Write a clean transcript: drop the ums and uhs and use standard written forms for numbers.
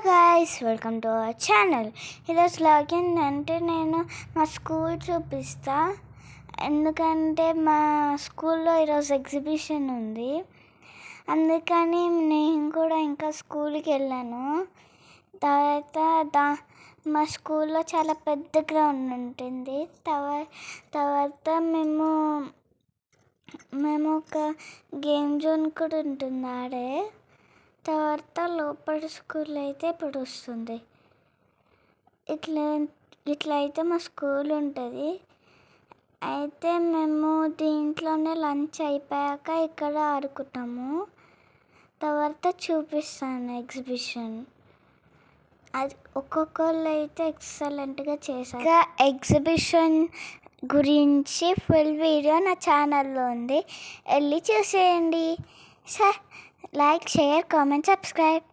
Guys, welcome to our channel. ఈరోజు login అంటే నేను మా స్కూల్ చూపిస్తా. ఎందుకంటే మా స్కూల్లో ఈరోజు ఎగ్జిబిషన్ ఉంది, అందుకని నేను కూడా ఇంకా స్కూల్కి వెళ్ళాను. తర్వాత మా స్కూల్లో చాలా పెద్ద గ్రౌండ్ ఉంటుంది. తర్వాత మేము ఒక గేమ్ జోన్ కూడా ఉంటుంది ఆడే. తర్వాత లోపల స్కూల్ అయితే ఇప్పుడు వస్తుంది. ఇట్లా అయితే మా స్కూల్ ఉంటుంది. అయితే మేము దీంట్లోనే లంచ్ అయిపోయాక ఇక్కడ ఆడుకుంటాము. తర్వాత చూపిస్తాను ఎగ్జిబిషన్. అది ఒక్కొక్కళ్ళు అయితే ఎక్సలెంట్గా చేశారు. ఇంకా ఎగ్జిబిషన్ గురించి ఫుల్ వీడియో నా ఛానల్లో ఉంది, వెళ్ళి చూసేయండి. Like, share, comment, subscribe.